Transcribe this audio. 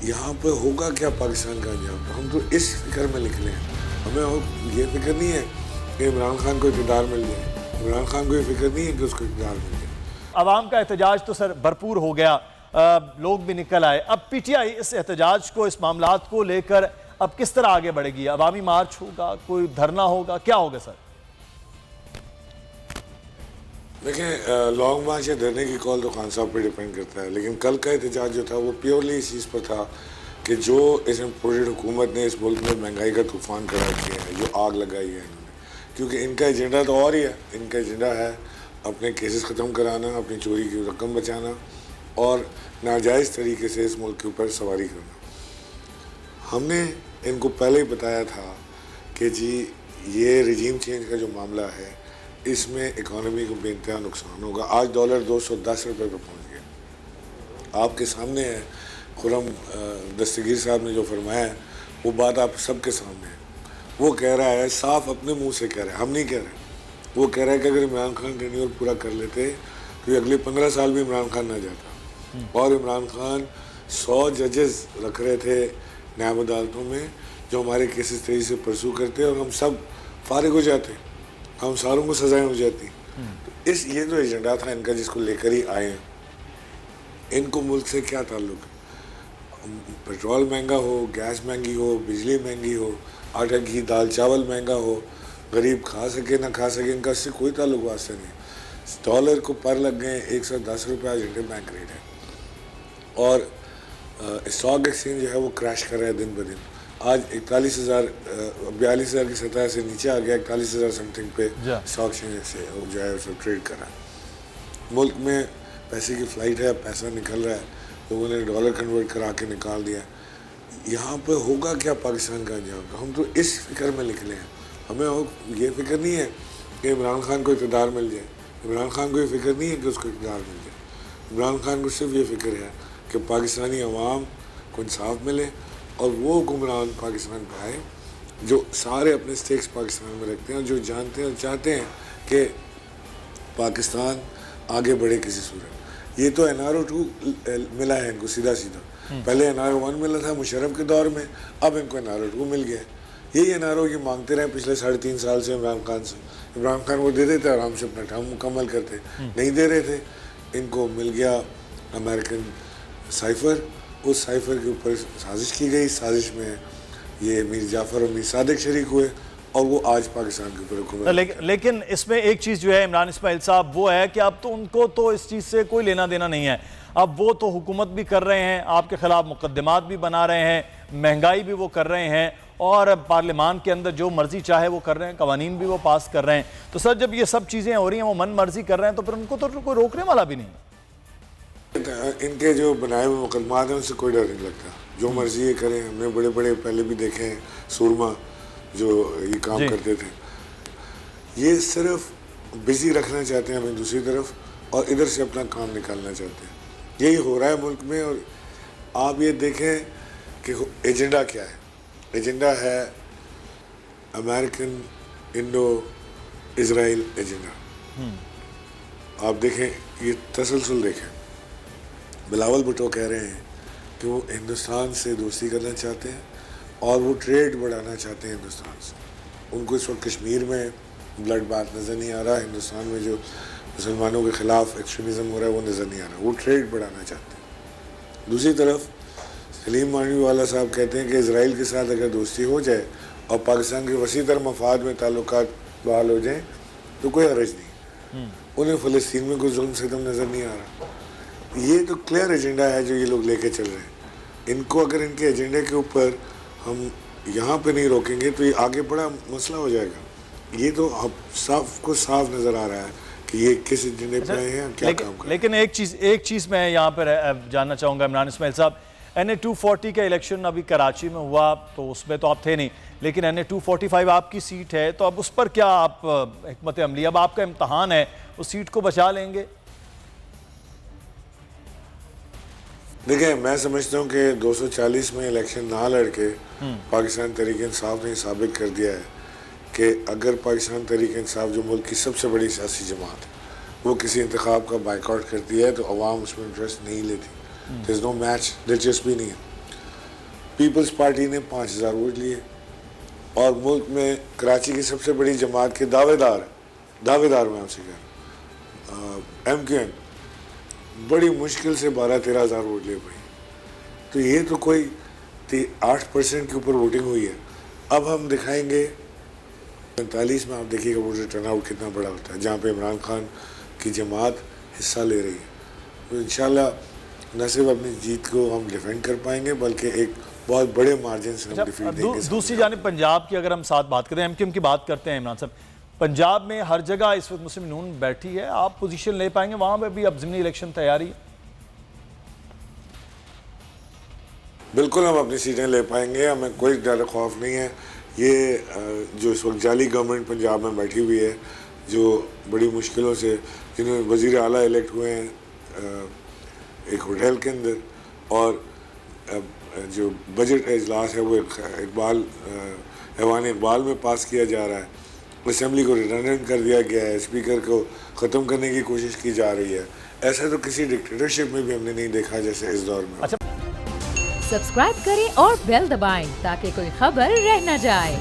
یہاں پہ ہوگا کیا پاکستان کا انجام؟ ہم تو اس فکر میں نکلے ہیں. ہمیں یہ فکر نہیں ہے کہ عمران خان کو اقتدار مل جائے. عمران خان کو یہ فکر نہیں ہے کہ اس کو اقتدار مل جائے. عوام کا احتجاج تو سر بھرپور ہو گیا، لوگ بھی نکل آئے. اب پی ٹی آئی اس احتجاج کو، اس معاملات کو لے کر اب کس طرح آگے بڑھے گی؟ عوامی مارچ ہوگا، کوئی دھرنا ہوگا، کیا ہوگا سر؟ دیکھیں، لانگ مارچ یا دھرنے کی کال تو خان صاحب پہ ڈیپینڈ کرتا ہے، لیکن کل کا احتجاج جو تھا وہ پیورلی اس چیز پر تھا کہ جو اس امپورٹڈ حکومت نے اس ملک میں مہنگائی کا طوفان کھڑا کیا ہے، جو آگ لگائی ہے انہوں نے، کیونکہ ان کا ایجنڈا تو اور ہی ہے. ان کا ایجنڈا ہے اپنے کیسز ختم کرانا، اپنی چوری کی رقم بچانا اور ناجائز طریقے سے اس ملک کے اوپر سواری کرنا. ہم نے ان کو پہلے ہی بتایا تھا کہ جی یہ رجیم چینج کا جو معاملہ ہے اس میں اکانومی کو بے انتہا نقصان ہوگا. آج ڈالر 210 روپے پہ پہنچ گیا. آپ کے سامنے ہے، خرم دستگیر صاحب نے جو فرمایا ہے وہ بات آپ سب کے سامنے ہے. وہ کہہ رہا ہے، صاف اپنے منہ سے کہہ رہا ہے، ہم نہیں کہہ رہے. وہ کہہ رہا ہے کہ اگر عمران خان ٹینیور پورا کر لیتے تو یہ اگلے 15 سال بھی عمران خان نہ جاتا. اور عمران خان 100 ججز رکھ رہے تھے نیاب عدالتوں میں جو ہمارے کیسز تیزی سے پرسو کرتے اور ہم سب فارغ ہو جاتے، ہم ساروں کو سزائیں ہو جاتی. تو یہ جو ایجنڈا تھا ان کا جس کو لے کر ہی آئے ہیں. ان کو ملک سے کیا تعلق ہے؟ پیٹرول مہنگا ہو، گیس مہنگی ہو، بجلی مہنگی ہو، آٹا گھی دال چاول مہنگا ہو، غریب کھا سکے نہ کھا سکے، ان کا اس سے کوئی تعلق واسطہ نہیں. ڈالر کو پر لگ گئے 110 روپے آج انڈین بینک ریٹ ہے. اور اسٹاک ایکسچینج جو ہے وہ کریش کر رہا ہے دن بدن. آج 42,000 کی سطح سے نیچے آ گیا، 41,000 سم تھنگ پہ اسٹاک ایکسچینج سے جو ہے اسے ٹریڈ کر رہا ہے. ملک میں پیسے کی فلائٹ ہے، پیسہ نکل رہا ہے، لوگوں نے ڈالر کنورٹ کرا کے نکال دیا. یہاں پہ ہوگا کیا پاکستان کا انجام؟ ہم تو اس فکر میں نکلے ہیں. ہمیں یہ فکر نہیں ہے کہ عمران خان کو اقتدار مل جائے. عمران خان کو یہ فکر نہیں ہے کہ اس کو اقتدار مل جائے. عمران خان کو صرف یہ فکر ہے کہ پاکستانی عوام کو انصاف ملے اور وہ حکمران پاکستان پہ آئے جو سارے اپنے سٹیکس پاکستان میں رکھتے ہیں اور جو جانتے ہیں اور چاہتے ہیں کہ پاکستان آگے بڑھے کسی صورت. یہ تو NRO-2 ملا ہے ان کو سیدھا سیدھا. پہلے NRO-1 ملا تھا مشرف کے دور میں، اب ان کو NRO-2 مل گیا. یہی NRO یہ مانگتے رہے پچھلے 3.5 سال سے عمران خان سے. عمران خان وہ دے دیتے آرام سے اپنا ٹرم مکمل کرتے، نہیں دے رہے تھے. ان کو مل گیا امریکن سائفر. اس سائفر کے اوپر سازش کی گئی. سازش میں یہ میر جعفر اور میر صادق شریک ہوئے اور وہ آج پاکستان کے اوپر حکومت. لیکن اس میں ایک چیز جو ہے عمران اسماعیل صاحب وہ ہے کہ اب تو ان کو تو اس چیز سے کوئی لینا دینا نہیں ہے. اب وہ تو حکومت بھی کر رہے ہیں، آپ کے خلاف مقدمات بھی بنا رہے ہیں، مہنگائی بھی وہ کر رہے ہیں اور پارلیمان کے اندر جو مرضی چاہے وہ کر رہے ہیں، قوانین بھی وہ پاس کر رہے ہیں. تو سر جب یہ سب چیزیں ہو رہی ہیں، وہ من مرضی کر رہے ہیں، تو پھر ان کو تو کوئی روکنے والا بھی نہیں. ان کے جو بنائے ہوئے مقدمات ہیں ان سے کوئی ڈر نہیں لگتا. جو مرضی یہ کریں. ہم نے بڑے بڑے پہلے بھی دیکھے ہیں، سورما جو یہ کام کرتے تھے. یہ صرف بزی رکھنا چاہتے ہیں ہمیں دوسری طرف اور ادھر سے اپنا کام نکالنا چاہتے ہیں. یہی ہو رہا ہے ملک میں. اور آپ یہ دیکھیں کہ ایجنڈا کیا ہے. ایجنڈا ہے امریکن انڈو اسرائیل ایجنڈا. آپ دیکھیں یہ تسلسل دیکھیں. بلاول بھٹو کہہ رہے ہیں کہ وہ ہندوستان سے دوستی کرنا چاہتے ہیں اور وہ ٹریڈ بڑھانا چاہتے ہیں ہندوستان سے. ان کو اس وقت کشمیر میں بلڈ بات نظر نہیں آ رہا. ہندوستان میں جو مسلمانوں کے خلاف ایکسٹریمزم ہو رہا ہے وہ نظر نہیں آ رہا. وہ ٹریڈ بڑھانا چاہتے ہیں. دوسری طرف سلیم مانوی والا صاحب کہتے ہیں کہ اسرائیل کے ساتھ اگر دوستی ہو جائے اور پاکستان کے وسیع تر مفاد میں تعلقات بحال ہو جائیں تو کوئی حرج نہیں. انہیں فلسطین میں کوئی ظلم ستم نظر نہیں آ رہا. یہ تو کلیئر ایجنڈا ہے جو یہ لوگ لے کے چل رہے ہیں. ان کو اگر ان کے ایجنڈے کے اوپر ہم یہاں پہ نہیں روکیں گے تو یہ آگے بڑا مسئلہ ہو جائے گا. یہ تو اب صاف کو صاف نظر آ رہا ہے کہ یہ کس ایجنڈے پہ آئے ہیں، کیا کام کریں. لیکن ایک چیز میں یہاں پر جاننا چاہوں گا عمران اسماعیل صاحب. NA-240 کا الیکشن ابھی کراچی میں ہوا تو اس میں تو آپ تھے نہیں، لیکن NA-245 آپ کی سیٹ ہے، تو اب اس پر کیا آپ حکمت عملی، اب آپ کا امتحان ہے، اس سیٹ کو بچا لیں گے؟ دیکھیں میں سمجھتا ہوں کہ 240 میں الیکشن نہ لڑ کے پاکستان تحریک انصاف نے ثابت کر دیا ہے کہ اگر پاکستان تحریک انصاف جو ملک کی سب سے بڑی سیاسی جماعت ہے وہ کسی انتخاب کا بائیکاٹ کرتی ہے تو عوام اس میں انٹرسٹ نہیں لیتی. There is no match، دلچسپی نہیں ہے. پیپلز پارٹی نے 5000 ووٹ لیے اور ملک میں کراچی کی سب سے بڑی جماعت کے دعوے دار میں آپ سے کہہ رہا ہوں ایم کیو ایم بڑی مشکل سے 12-13 ہزار ووٹ لے پائی. تو یہ تو کوئی 8% کے اوپر ووٹنگ ہوئی ہے. اب ہم دکھائیں گے 45 میں آپ دیکھیے گا ووٹر ٹرن آؤٹ کتنا بڑا ہوتا ہے جہاں پہ عمران خان کی جماعت حصہ لے رہی ہے. تو انشاءاللہ نہ صرف اپنی جیت کو ہم ڈیفینڈ کر پائیں گے بلکہ ایک بہت بڑے مارجن سے ہم ڈیفیٹ دیں گے. دوسری جانب پنجاب کی اگر ہم ساتھ بات کریں ایم کیو ایم کی بات کرتے ہیں عمران صاحب, پنجاب میں ہر جگہ اس وقت مسلم نون بیٹھی ہے, آپ پوزیشن لے پائیں گے وہاں پہ بھی اب ضمنی الیکشن تیاری ہے؟ بالکل ہم اپنی سیٹیں لے پائیں گے, ہمیں کوئی ڈر خوف نہیں ہے. یہ جو اس وقت جعلی گورنمنٹ پنجاب میں بیٹھی ہوئی ہے جو بڑی مشکلوں سے جنہوں نے وزیر اعلیٰ الیکٹ ہوئے ہیں ایک ہوٹل کے اندر, اور جو بجٹ اجلاس ہے وہ ایوان اقبال میں پاس کیا جا رہا ہے, اسمبلی کو ریڈنڈنٹ کر دیا گیا ہے, اسپیکر کو ختم کرنے کی کوشش کی جا رہی ہے. ایسا تو کسی ڈکٹیٹرشپ میں بھی ہم نے نہیں دیکھا جیسے اس دور میں. سبسکرائب کریں اور بیل دبائیں تاکہ کوئی خبر رہ نہ جائے.